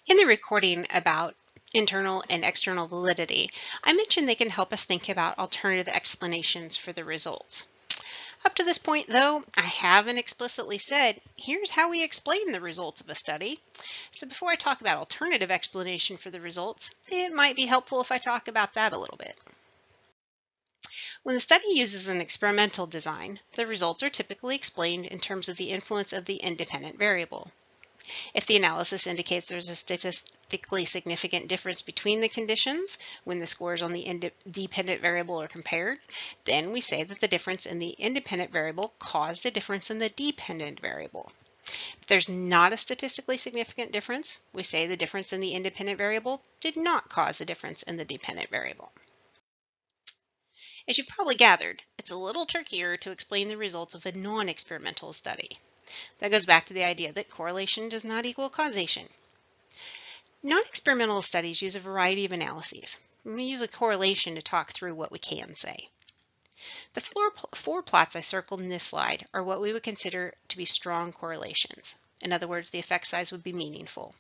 In the recording about internal and external validity, I mentioned they can help us think about alternative explanations for the results. Up to this point, though, I haven't explicitly said, here's how we explain the results of a study. So before I talk about alternative explanation for the results, it might be helpful if I talk about that a little bit. When the study uses an experimental design, the results are typically explained in terms of the influence of the independent variable. If the analysis indicates there's a statistically significant difference between the conditions when the scores on the dependent variable are compared, then we say that the difference in the independent variable caused a difference in the dependent variable. If there's not a statistically significant difference, we say the difference in the independent variable did not cause a difference in the dependent variable. As you've probably gathered, it's a little trickier to explain the results of a non-experimental study. That goes back to the idea that correlation does not equal causation. Non-experimental studies use a variety of analyses. We use a correlation to talk through what we can say. The four plots I circled in this slide are what we would consider to be strong correlations. In other words, the effect size would be meaningful.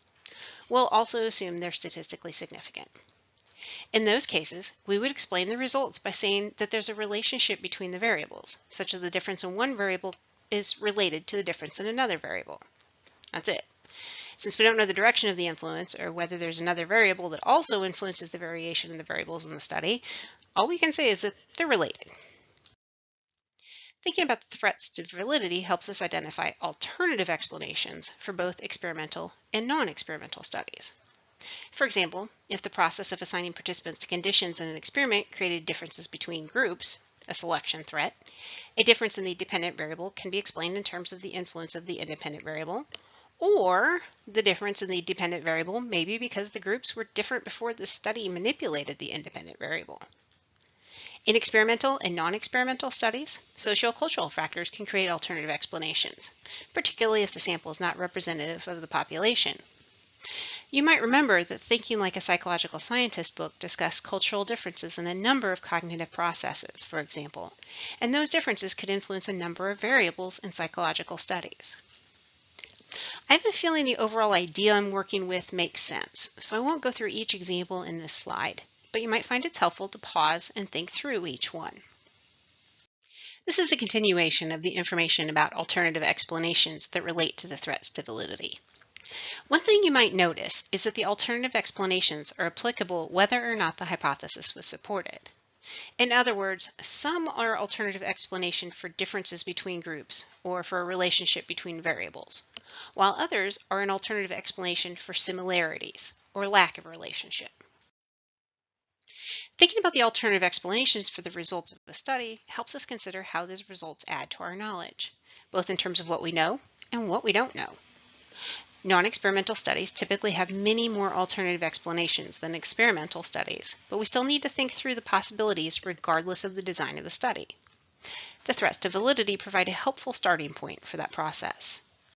We'll also assume they're statistically significant. In those cases, we would explain the results by saying that there's a relationship between the variables, such that the difference in one variable is related to the difference in another variable. That's it. Since we don't know the direction of the influence or whether there's another variable that also influences the variation in the variables in the study, all we can say is that they're related. Thinking about the threats to validity helps us identify alternative explanations for both experimental and non-experimental studies. For example, if the process of assigning participants to conditions in an experiment created differences between groups, a selection threat, a difference in the dependent variable can be explained in terms of the influence of the independent variable, or the difference in the dependent variable may be because the groups were different before the study manipulated the independent variable. In experimental and non-experimental studies, sociocultural factors can create alternative explanations, particularly if the sample is not representative of the population. You might remember that Thinking Like a Psychological Scientist book discussed cultural differences in a number of cognitive processes, for example, and those differences could influence a number of variables in psychological studies. I have a feeling the overall idea I'm working with makes sense, so I won't go through each example in this slide, but you might find it's helpful to pause and think through each one. This is a continuation of the information about alternative explanations that relate to the threats to validity. One thing you might notice is that the alternative explanations are applicable whether or not the hypothesis was supported. In other words, some are alternative explanation for differences between groups or for a relationship between variables, while others are an alternative explanation for similarities or lack of relationship. Thinking about the alternative explanations for the results of the study helps us consider how these results add to our knowledge, both in terms of what we know and what we don't know. Non-experimental studies typically have many more alternative explanations than experimental studies, but we still need to think through the possibilities regardless of the design of the study. The threats to validity provide a helpful starting point for that process.